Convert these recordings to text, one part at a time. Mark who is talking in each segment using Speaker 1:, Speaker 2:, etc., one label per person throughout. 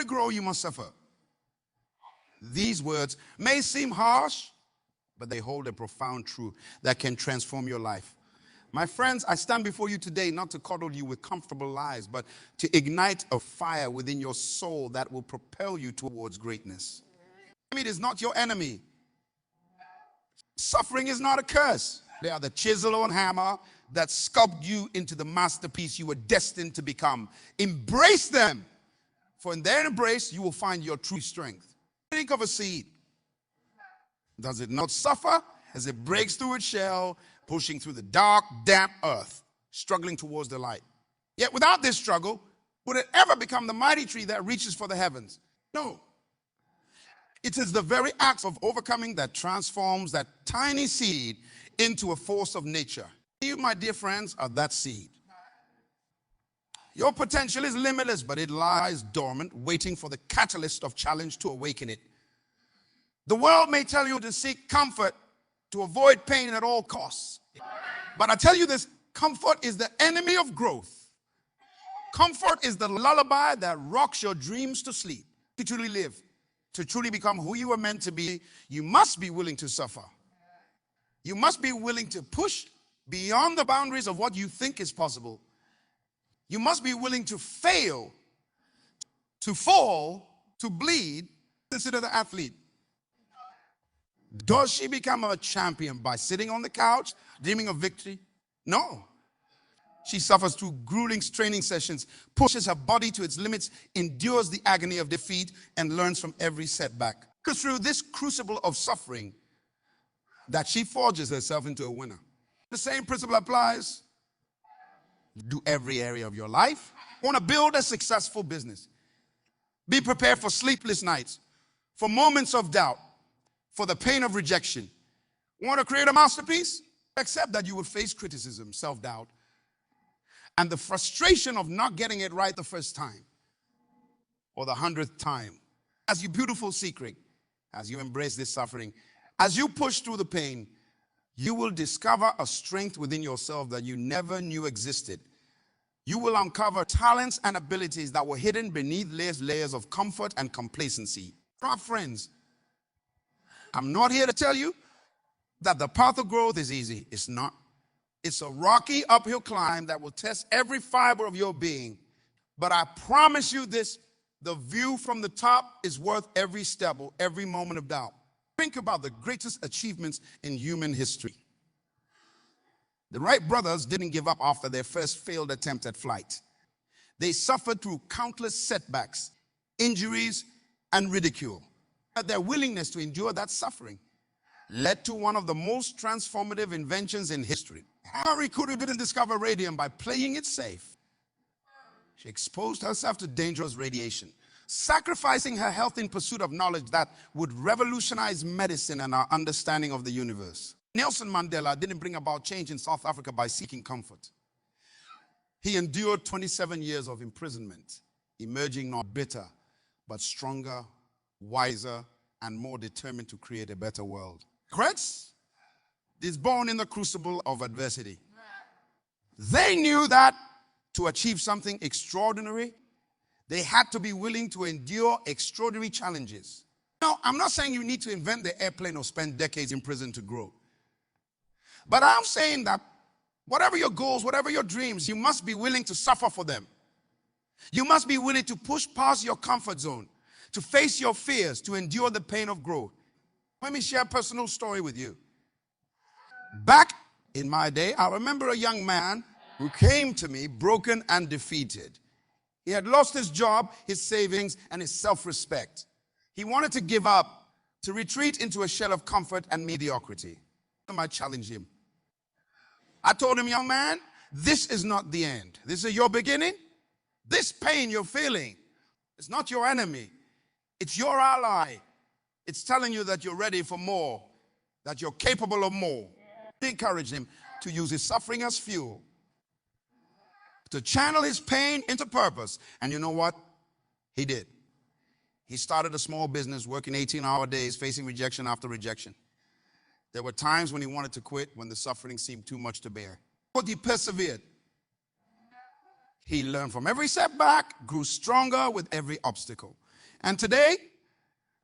Speaker 1: grow, you must suffer. These words may seem harsh, but they hold a profound truth that can transform your life. My friends, I stand before you today not to coddle you with comfortable lies, but to ignite a fire within your soul that will propel you towards greatness. It is not your enemy. Suffering is not a curse. They are the chisel and hammer that sculpt you into the masterpiece you were destined to become. Embrace them, for in their embrace, you will find your true strength. Think of a seed. Does it not suffer as it breaks through its shell, pushing through the dark, damp earth, struggling towards the light? Yet without this struggle, would it ever become the mighty tree that reaches for the heavens? No. It is the very act of overcoming that transforms that tiny seed into a force of nature. You, my dear friends, are that seed. Your potential is limitless, but it lies dormant, waiting for the catalyst of challenge to awaken it. The world may tell you to seek comfort, to avoid pain at all costs. But I tell you this, comfort is the enemy of growth. Comfort is the lullaby that rocks your dreams to sleep. To truly live, to truly become who you were meant to be, you must be willing to suffer. You must be willing to push beyond the boundaries of what you think is possible. You must be willing to fail, to fall, to bleed. Consider the athlete. Does she become a champion by sitting on the couch, dreaming of victory? No. She suffers through grueling training sessions, pushes her body to its limits, endures the agony of defeat, and learns from every setback. Because through this crucible of suffering, that she forges herself into a winner. The same principle applies to every area of your life. Want to build a successful business? Be prepared for sleepless nights, for moments of doubt, for the pain of rejection. Want to create a masterpiece? Accept that you will face criticism, self-doubt, and the frustration of not getting it right the first time or the 100th time. As your beautiful secret, as you embrace this suffering, as you push through the pain, you will discover a strength within yourself that you never knew existed. You will uncover talents and abilities that were hidden beneath layers of comfort and complacency. My friends, I'm not here to tell you that the path of growth is easy. It's not. It's a rocky uphill climb that will test every fiber of your being. But I promise you this, the view from the top is worth every step or every moment of doubt. Think about the greatest achievements in human history. The Wright brothers didn't give up after their first failed attempt at flight. They suffered through countless setbacks, injuries, and ridicule. But their willingness to endure that suffering led to one of the most transformative inventions in history. Marie Curie didn't discover radium by playing it safe. She exposed herself to dangerous radiation, sacrificing her health in pursuit of knowledge that would revolutionize medicine and our understanding of the universe. Nelson Mandela didn't bring about change in South Africa by seeking comfort. He endured 27 years of imprisonment, emerging not bitter, but stronger, wiser, and more determined to create a better world. Kretz is born in the crucible of adversity. They knew that to achieve something extraordinary, they had to be willing to endure extraordinary challenges. Now, I'm not saying you need to invent the airplane or spend decades in prison to grow. But I'm saying that whatever your goals, whatever your dreams, you must be willing to suffer for them. You must be willing to push past your comfort zone, to face your fears, to endure the pain of growth. Let me share a personal story with you. Back in my day, I remember a young man who came to me broken and defeated. He had lost his job, his savings, and his self-respect. He wanted to give up, to retreat into a shell of comfort and mediocrity. I challenged him. I told him, young man, this is not the end. This is your beginning. This pain you're feeling, it's not your enemy. It's your ally. It's telling you that you're ready for more, that you're capable of more. I encouraged him to use his suffering as fuel, to channel his pain into purpose. And you know what? He did. He started a small business, working 18-hour days, facing rejection after rejection. There were times when he wanted to quit, when the suffering seemed too much to bear. But he persevered. He learned from every setback, grew stronger with every obstacle. And today,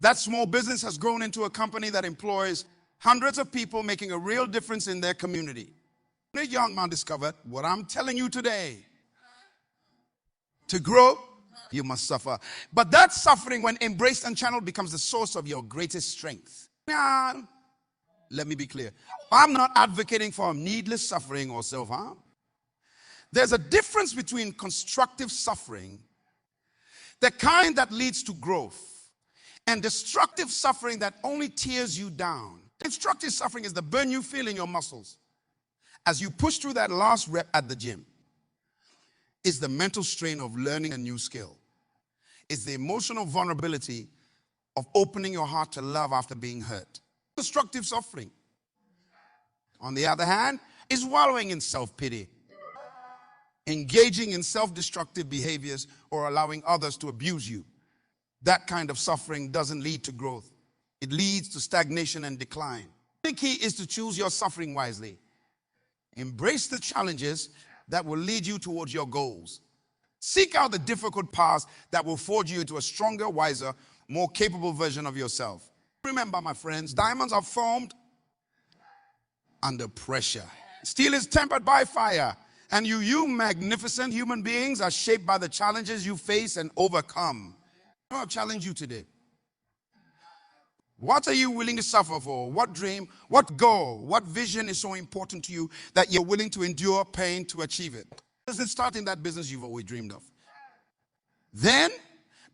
Speaker 1: that small business has grown into a company that employs hundreds of people, making a real difference in their community. A young man discovered what I'm telling you today. To grow, you must suffer. But that suffering, when embraced and channeled, becomes the source of your greatest strength. Now, let me be clear. I'm not advocating for needless suffering or self-harm. There's a difference between constructive suffering, the kind that leads to growth, and destructive suffering that only tears you down. Constructive suffering is the burn you feel in your muscles as you push through that last rep at the gym. It's the mental strain of learning a new skill. It's the emotional vulnerability of opening your heart to love after being hurt. Destructive suffering, on the other hand, is wallowing in self-pity, engaging in self-destructive behaviors, or allowing others to abuse you. That kind of suffering doesn't lead to growth. It leads to stagnation and decline. The key is to choose your suffering wisely. Embrace the challenges that will lead you towards your goals. Seek out the difficult paths that will forge you into a stronger, wiser, more capable version of yourself. Remember, my friends, diamonds are formed under pressure. Steel is tempered by fire. And you magnificent human beings are shaped by the challenges you face and overcome. I'll challenge you today. What are you willing to suffer for? What dream, what goal, what vision is so important to you that you're willing to endure pain to achieve it? Does it start in that business you've always dreamed of? Then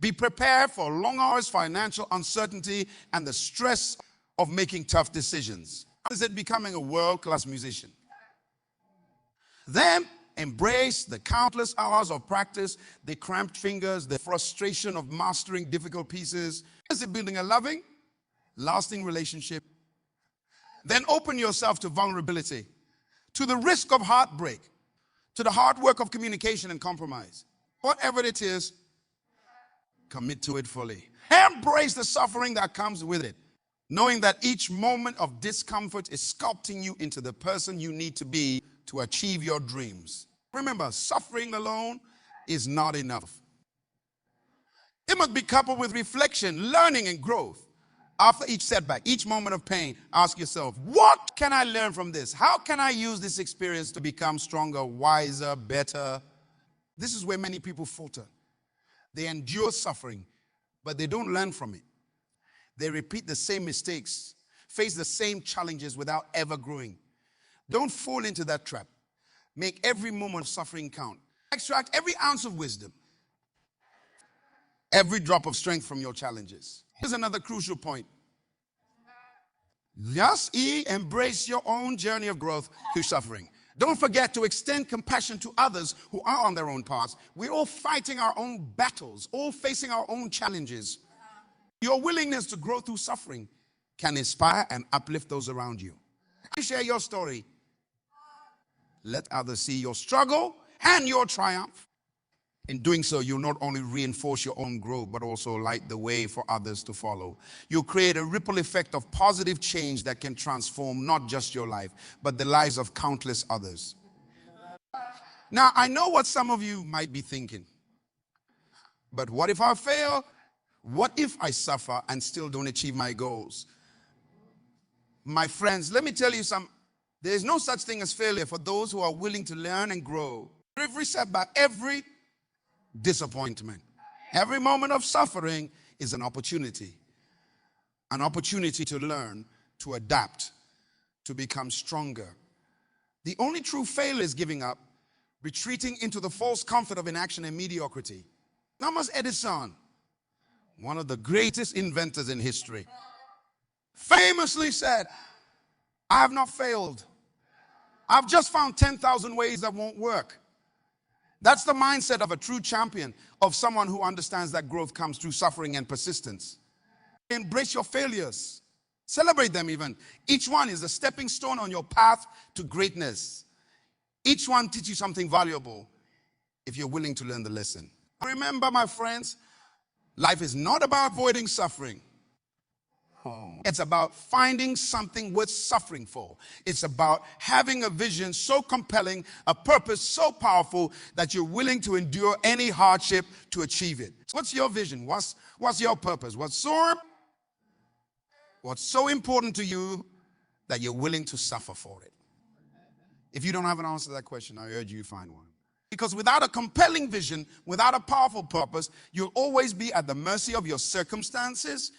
Speaker 1: be prepared for long hours, financial uncertainty, and the stress of making tough decisions. Is it becoming a world-class musician? Then embrace the countless hours of practice, the cramped fingers, the frustration of mastering difficult pieces. Is it building a loving, lasting relationship? Then open yourself to vulnerability, to the risk of heartbreak, to the hard work of communication and compromise. Whatever it is, commit to it fully. Embrace the suffering that comes with it, knowing that each moment of discomfort is sculpting you into the person you need to be to achieve your dreams. Remember, suffering alone is not enough. It must be coupled with reflection, learning, and growth. After each setback, each moment of pain, ask yourself, what can I learn from this? How can I use this experience to become stronger, wiser, better? This is where many people falter. They endure suffering, but they don't learn from it. They repeat the same mistakes, face the same challenges without ever growing. Don't fall into that trap. Make every moment of suffering count. Extract every ounce of wisdom, every drop of strength from your challenges. Here's another crucial point. Yes, embrace your own journey of growth through suffering. Don't forget to extend compassion to others who are on their own paths. We're all fighting our own battles, all facing our own challenges. Your willingness to grow through suffering can inspire and uplift those around you. Share your story. Let others see your struggle and your triumph. In doing so, you'll not only reinforce your own growth, but also light the way for others to follow. You'll create a ripple effect of positive change that can transform not just your life, but the lives of countless others. Now, I know what some of you might be thinking. But what if I fail? What if I suffer and still don't achieve my goals? My friends, let me tell you something. There is no such thing as failure for those who are willing to learn and grow. Every setback, every disappointment, every moment of suffering is an opportunity to learn, to adapt, to become stronger. The only true failure is giving up, retreating into the false comfort of inaction and mediocrity. Thomas Edison, one of the greatest inventors in history, famously said, I have not failed. I've just found 10,000 ways that won't work. That's the mindset of a true champion, of someone who understands that growth comes through suffering and persistence. Embrace your failures. Celebrate them even. Each one is a stepping stone on your path to greatness. Each one teaches you something valuable if you're willing to learn the lesson. Remember, my friends, life is not about avoiding suffering. Oh. It's about finding something worth suffering for. It's about having a vision so compelling, a purpose so powerful that you're willing to endure any hardship to achieve it. What's your vision? What's your purpose? What's so important to you that you're willing to suffer for it? If you don't have an answer to that question, I urge you to find one. Because without a compelling vision, without a powerful purpose, you'll always be at the mercy of your circumstances,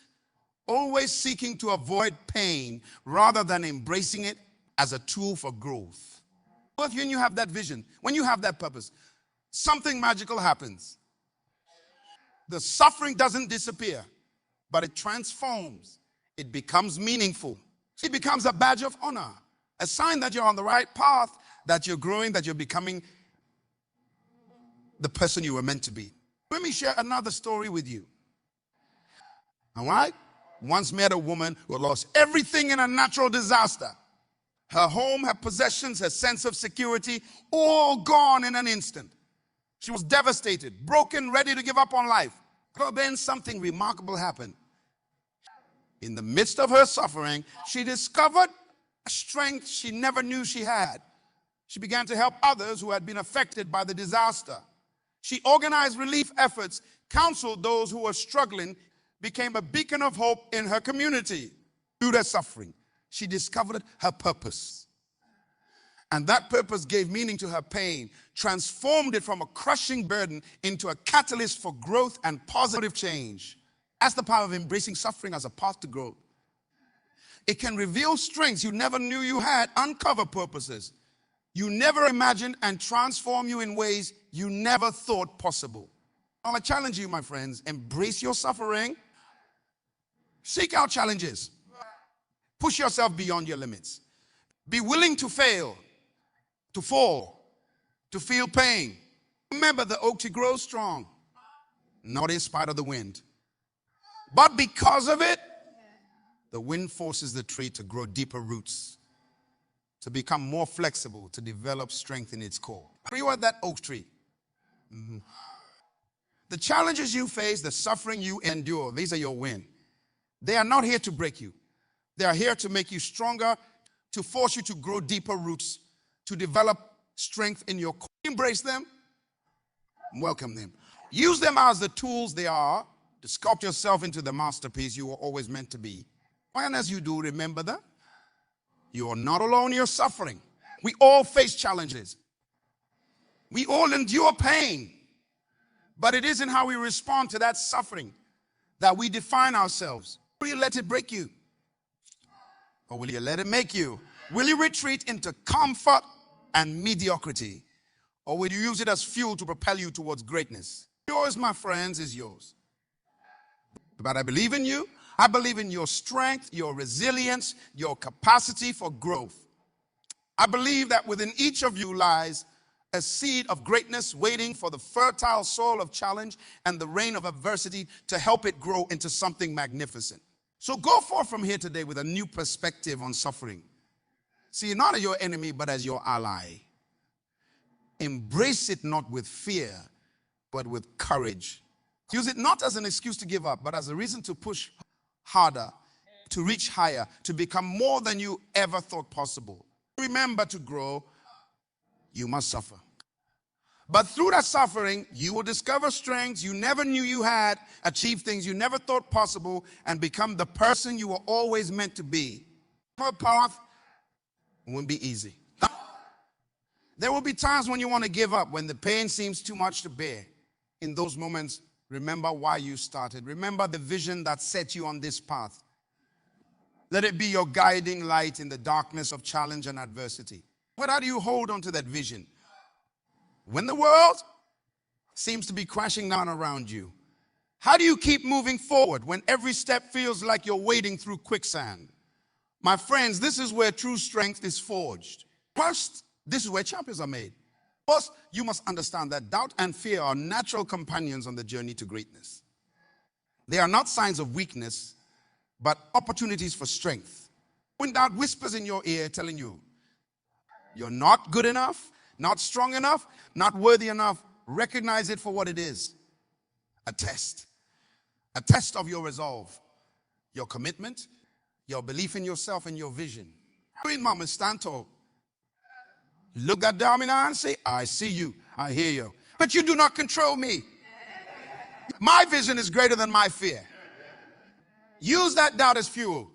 Speaker 1: always seeking to avoid pain rather than embracing it as a tool for growth. When you have that vision, when you have that purpose, something magical happens. The suffering doesn't disappear, but it transforms. It becomes meaningful. It becomes a badge of honor, a sign that you're on the right path, that you're growing, that you're becoming the person you were meant to be. Let me share another story with you. All right? Once met a woman who lost everything in a natural disaster. Her home, her possessions, her sense of security, all gone in an instant. She was devastated, broken, ready to give up on life. But then something remarkable happened. In the midst of her suffering, she discovered a strength she never knew she had. She began to help others who had been affected by the disaster. She organized relief efforts, counseled those who were struggling, became a beacon of hope in her community. Through their suffering, she discovered her purpose. And that purpose gave meaning to her pain, transformed it from a crushing burden into a catalyst for growth and positive change. That's the power of embracing suffering as a path to growth. It can reveal strengths you never knew you had, uncover purposes you never imagined, and transform you in ways you never thought possible. I want to challenge you, my friends. Embrace your suffering. Seek out challenges. Push yourself beyond your limits. Be willing to fail, to fall, to feel pain. Remember, the oak tree grows strong, not in spite of the wind, but because of it. The wind forces the tree to grow deeper roots, to become more flexible, to develop strength in its core. You are that oak tree. The challenges you face, the suffering you endure, these are your win. They are not here to break you. They are here to make you stronger, to force you to grow deeper roots, to develop strength in your core. Embrace them, welcome them. Use them as the tools they are to sculpt yourself into the masterpiece you were always meant to be. And as you do, remember that you are not alone in your suffering. We all face challenges. We all endure pain. But it isn't how we respond to that suffering that we define ourselves. Will you let it break you? Or will you let it make you? Will you retreat into comfort and mediocrity? Or will you use it as fuel to propel you towards greatness? Yours, my friends, is yours. But I believe in you. I believe in your strength, your resilience, your capacity for growth. I believe that within each of you lies a seed of greatness waiting for the fertile soil of challenge and the rain of adversity to help it grow into something magnificent. So go forth from here today with a new perspective on suffering. See, not as your enemy, but as your ally. Embrace it not with fear, but with courage. Use it not as an excuse to give up, but as a reason to push harder, to reach higher, to become more than you ever thought possible. Remember, to grow, you must suffer. But through that suffering, you will discover strengths you never knew you had, achieve things you never thought possible, and become the person you were always meant to be. Your path won't be easy. There will be times when you want to give up, when the pain seems too much to bear. In those moments, remember why you started. Remember the vision that set you on this path. Let it be your guiding light in the darkness of challenge and adversity. How do you hold on to that vision? When the world seems to be crashing down around you, how do you keep moving forward when every step feels like you're wading through quicksand? My friends, this is where true strength is forged. First, this is where champions are made. First, you must understand that doubt and fear are natural companions on the journey to greatness. They are not signs of weakness, but opportunities for strength. When doubt whispers in your ear telling you, you're not good enough, not strong enough, not worthy enough, recognize it for what it is. A test of your resolve, your commitment, your belief in yourself and your vision. Queen Mama, stand tall. Look at down in eye and say, I see you, I hear you. But you do not control me. My vision is greater than my fear. Use that doubt as fuel.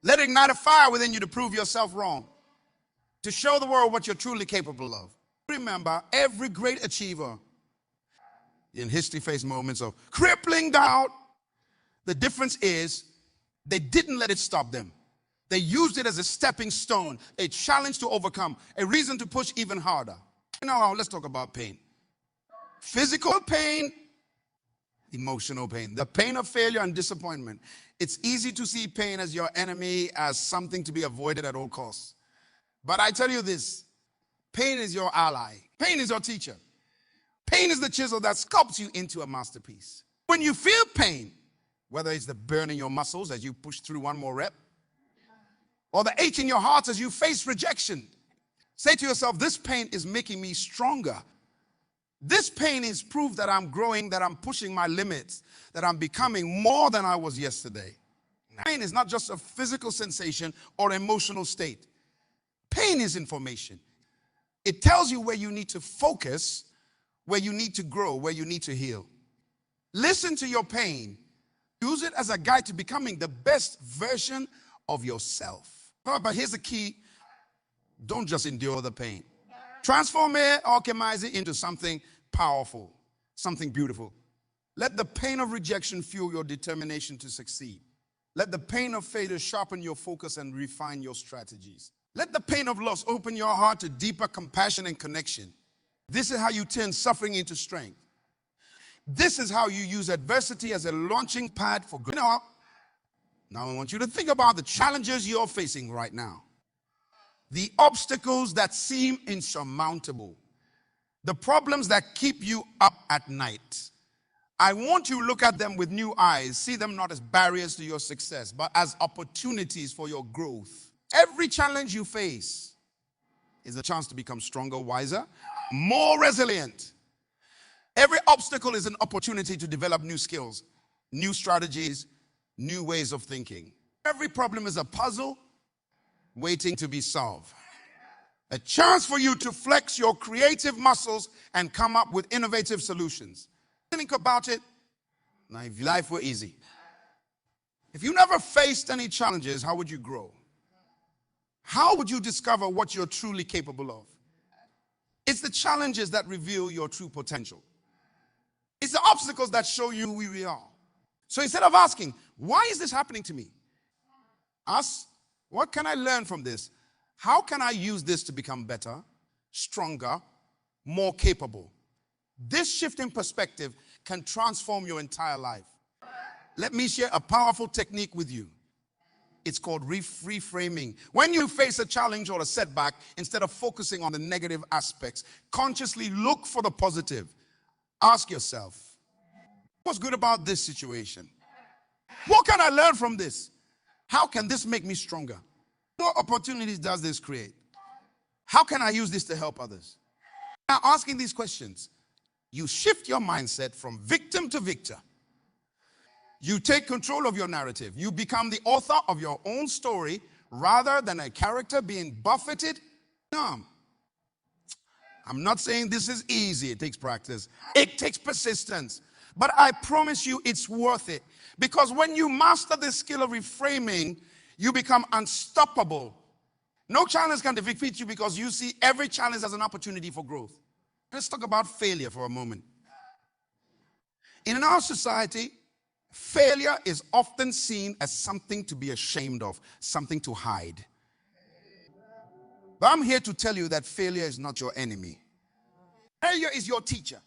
Speaker 1: Let it ignite a fire within you to prove yourself wrong, to show the world what you're truly capable of. Remember, every great achiever in history faced moments of crippling doubt. The difference is they didn't let it stop them. They used it as a stepping stone, a challenge to overcome, a reason to push even harder. Now, let's talk about pain. Physical pain, emotional pain, the pain of failure and disappointment. It's easy to see pain as your enemy, as something to be avoided at all costs. But I tell you this, pain is your ally. Pain is your teacher. Pain is the chisel that sculpts you into a masterpiece. When you feel pain, whether it's the burn in your muscles as you push through one more rep, or the ache in your heart as you face rejection, say to yourself, this pain is making me stronger. This pain is proof that I'm growing, that I'm pushing my limits, that I'm becoming more than I was yesterday. Pain is not just a physical sensation or emotional state. Pain is information. It tells you where you need to focus, where you need to grow, where you need to heal. Listen to your pain. Use it as a guide to becoming the best version of yourself. But here's the key. Don't just endure the pain. Transform it, alchemize it into something powerful, something beautiful. Let the pain of rejection fuel your determination to succeed. Let the pain of failure sharpen your focus and refine your strategies. Let the pain of loss open your heart to deeper compassion and connection. This is how you turn suffering into strength. This is how you use adversity as a launching pad for good. Now I want you to think about the challenges you're facing right now. The obstacles that seem insurmountable. The problems that keep you up at night. I want you to look at them with new eyes. See them not as barriers to your success, but as opportunities for your growth. Every challenge you face is a chance to become stronger, wiser, more resilient. Every obstacle is an opportunity to develop new skills, new strategies, new ways of thinking. Every problem is a puzzle waiting to be solved. A chance for you to flex your creative muscles and come up with innovative solutions. Think about it. Now, if life were easy, if you never faced any challenges, how would you grow? How would you discover what you're truly capable of? It's the challenges that reveal your true potential. It's the obstacles that show you who we really are. So instead of asking, why is this happening to me? Ask, what can I learn from this? How can I use this to become better, stronger, more capable? This shift in perspective can transform your entire life. Let me share a powerful technique with you. It's called reframing. When you face a challenge or a setback, instead of focusing on the negative aspects, consciously look for the positive. Ask yourself, what's good about this situation? What can I learn from this? How can this make me stronger? What opportunities does this create? How can I use this to help others? Now, asking these questions, you shift your mindset from victim to victor. You take control of your narrative. You become the author of your own story rather than a character being buffeted. No. I'm not saying this is easy. It takes practice. It takes persistence. But I promise you it's worth it. Because when you master the skill of reframing, you become unstoppable. No challenge can defeat you because you see every challenge as an opportunity for growth. Let's talk about failure for a moment. In our society, failure is often seen as something to be ashamed of, something to hide. But I'm here to tell you that failure is not your enemy. Failure is your teacher.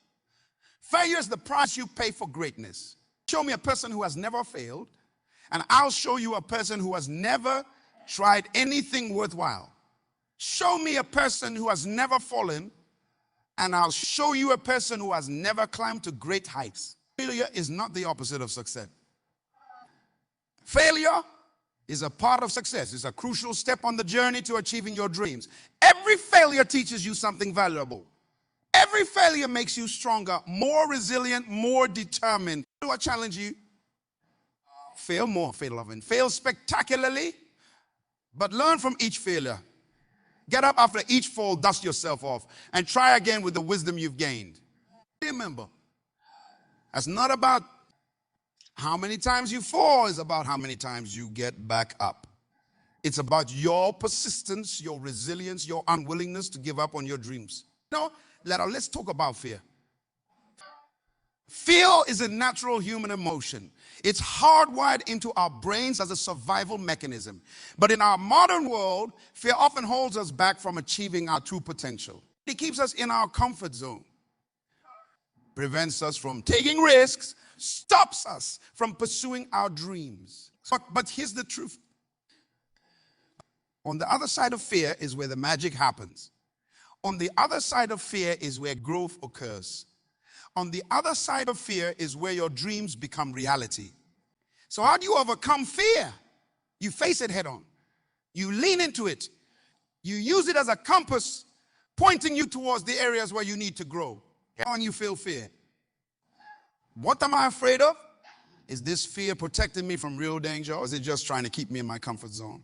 Speaker 1: Failure is the price you pay for greatness. Show me a person who has never failed, and I'll show you a person who has never tried anything worthwhile. Show me a person who has never fallen, and I'll show you a person who has never climbed to great heights. Failure is not the opposite of success. Failure is a part of success. It's a crucial step on the journey to achieving your dreams. Every failure teaches you something valuable. Every failure makes you stronger, more resilient, more determined. Do I challenge you? Fail more, fail often. Fail spectacularly, but learn from each failure. Get up after each fall, dust yourself off, and try again with the wisdom you've gained. Remember, that's not about how many times you fall, it's about how many times you get back up. It's about your persistence, your resilience, your unwillingness to give up on your dreams. No, let's talk about fear. Fear is a natural human emotion. It's hardwired into our brains as a survival mechanism. But in our modern world, fear often holds us back from achieving our true potential. It keeps us in our comfort zone, prevents us from taking risks, stops us from pursuing our dreams. But here's the truth. On the other side of fear is where the magic happens. On the other side of fear is where growth occurs. On the other side of fear is where your dreams become reality. So how do you overcome fear? You face it head on. You lean into it. You use it as a compass pointing you towards the areas where you need to grow. When you feel fear, what am I afraid of? Is this fear protecting me from real danger, or is it just trying to keep me in my comfort zone?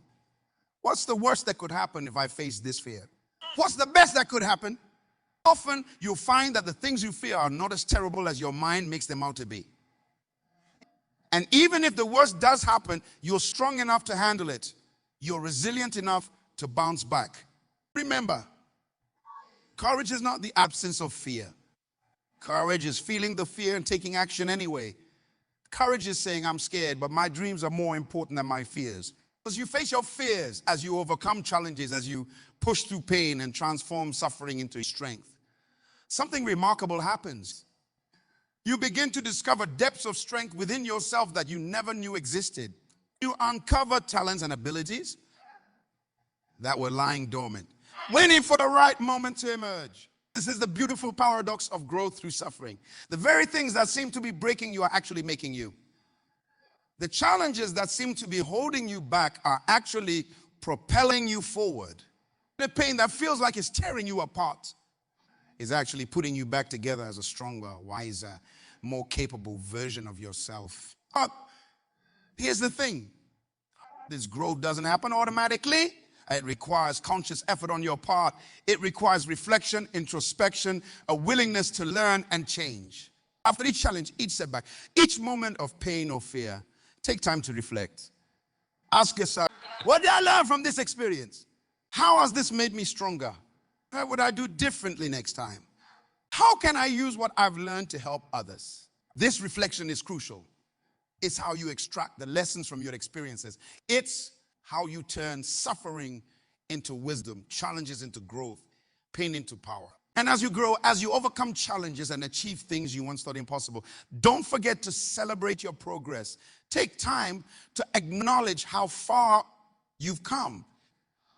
Speaker 1: What's the worst that could happen if I face this fear? What's the best that could happen? Often you'll find that the things you fear are not as terrible as your mind makes them out to be. And even if the worst does happen, you're strong enough to handle it. You're resilient enough to bounce back. Remember, courage is not the absence of fear. Courage is feeling the fear and taking action anyway. Courage is saying, I'm scared, but my dreams are more important than my fears. As you face your fears, as you overcome challenges, as you push through pain and transform suffering into strength, something remarkable happens. You begin to discover depths of strength within yourself that you never knew existed. You uncover talents and abilities that were lying dormant, waiting for the right moment to emerge. This is the beautiful paradox of growth through suffering. The very things that seem to be breaking you are actually making you. The challenges that seem to be holding you back are actually propelling you forward. The pain that feels like it's tearing you apart is actually putting you back together as a stronger, wiser, more capable version of yourself. But here's the thing. This growth doesn't happen automatically. It requires conscious effort on your part. It requires reflection, introspection, a willingness to learn and change. After each challenge, each setback, each moment of pain or fear, take time to reflect. Ask yourself, what did I learn from this experience? How has this made me stronger? What would I do differently next time? How can I use what I've learned to help others? This reflection is crucial. It's how you extract the lessons from your experiences. It's how you turn suffering into wisdom, challenges into growth, pain into power. And as you grow, as you overcome challenges and achieve things you once thought impossible, don't forget to celebrate your progress. Take time to acknowledge how far you've come,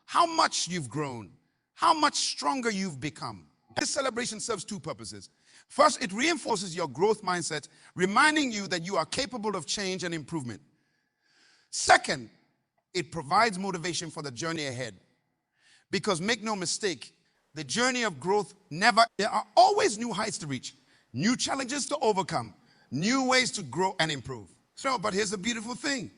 Speaker 1: how much you've grown, how much stronger you've become. This celebration serves two purposes. First, it reinforces your growth mindset, reminding you that you are capable of change and improvement. Second, it provides motivation for the journey ahead. Because make no mistake, the journey of growth there are always new heights to reach, new challenges to overcome, new ways to grow and improve. But here's the beautiful thing.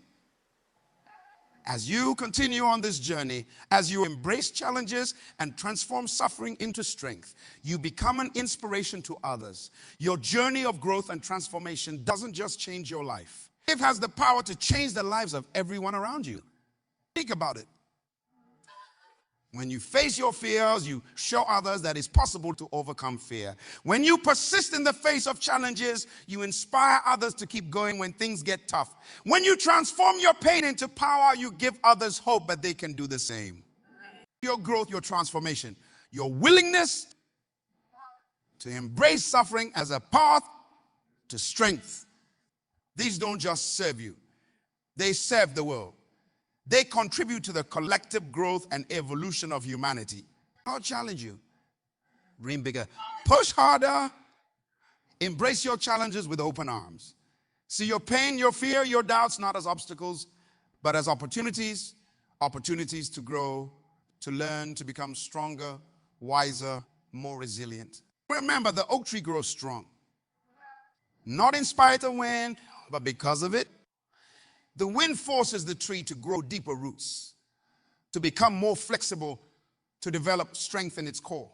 Speaker 1: As you continue on this journey, as you embrace challenges and transform suffering into strength, you become an inspiration to others. Your journey of growth and transformation doesn't just change your life. It has the power to change the lives of everyone around you. Think about it. When you face your fears, you show others that it's possible to overcome fear. When you persist in the face of challenges, you inspire others to keep going when things get tough. When you transform your pain into power, you give others hope that they can do the same. Your growth, your transformation, your willingness to embrace suffering as a path to strength. These don't just serve you. They serve the world. They contribute to the collective growth and evolution of humanity. I'll challenge you. Dream bigger. Push harder. Embrace your challenges with open arms. See your pain, your fear, your doubts not as obstacles, but as opportunities. Opportunities to grow, to learn, to become stronger, wiser, more resilient. Remember, the oak tree grows strong. Not in spite of wind, but because of it. The wind forces the tree to grow deeper roots, to become more flexible, to develop strength in its core.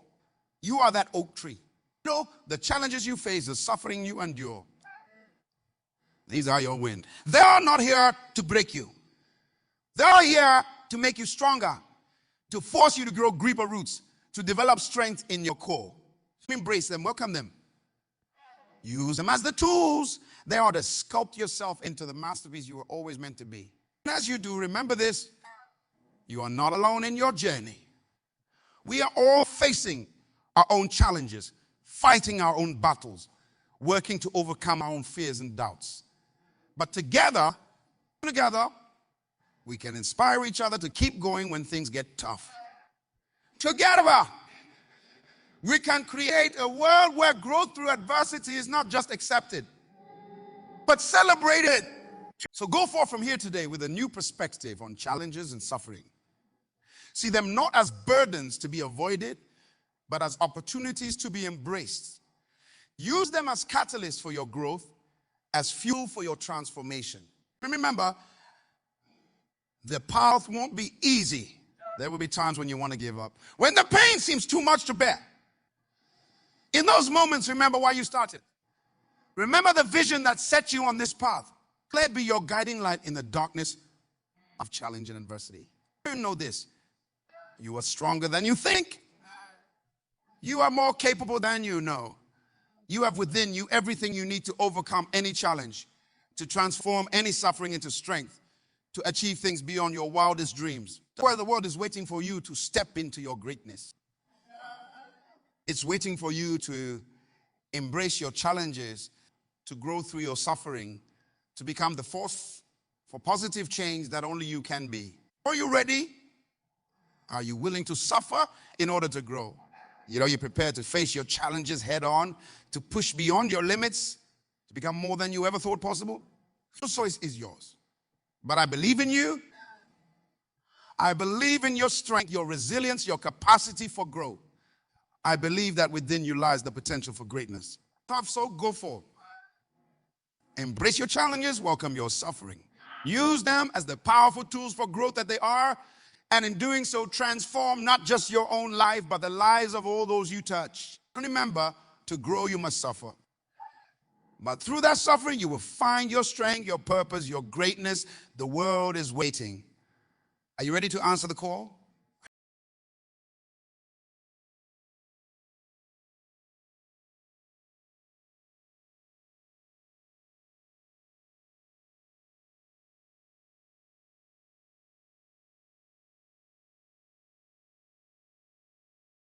Speaker 1: You are that oak tree. You know, the challenges you face, the suffering you endure, these are your wind. They are not here to break you. They are here to make you stronger, to force you to grow deeper roots, to develop strength in your core. Embrace them, welcome them. Use them as the tools. They are to sculpt yourself into the masterpiece you were always meant to be. And as you do, remember this, you are not alone in your journey. We are all facing our own challenges, fighting our own battles, working to overcome our own fears and doubts. But together, we can inspire each other to keep going when things get tough. Together, we can create a world where growth through adversity is not just accepted, but celebrated. So go forth from here today with a new perspective on challenges and suffering. See them not as burdens to be avoided, but as opportunities to be embraced. Use them as catalysts for your growth, as fuel for your transformation. Remember, the path won't be easy. There will be times when you want to give up. When the pain seems too much to bear. In those moments, remember why you started. Remember the vision that set you on this path. Let it be your guiding light in the darkness of challenge and adversity. You know this. You are stronger than you think. You are more capable than you know. You have within you everything you need to overcome any challenge, to transform any suffering into strength, to achieve things beyond your wildest dreams. Where the world is waiting for you to step into your greatness. It's waiting for you to embrace your challenges, to grow through your suffering, to become the force for positive change that only you can be. Are you ready? Are you willing to suffer in order to grow? You know, you're prepared to face your challenges head on, to push beyond your limits, to become more than you ever thought possible? Your choice is yours. But I believe in you. I believe in your strength, your resilience, your capacity for growth. I believe that within you lies the potential for greatness. So go for it. Embrace your challenges, welcome your suffering. Use them as the powerful tools for growth that they are, and in doing so, transform not just your own life, but the lives of all those you touch. And remember, to grow, you must suffer. But through that suffering, you will find your strength, your purpose, your greatness. The world is waiting. Are you ready to answer the call?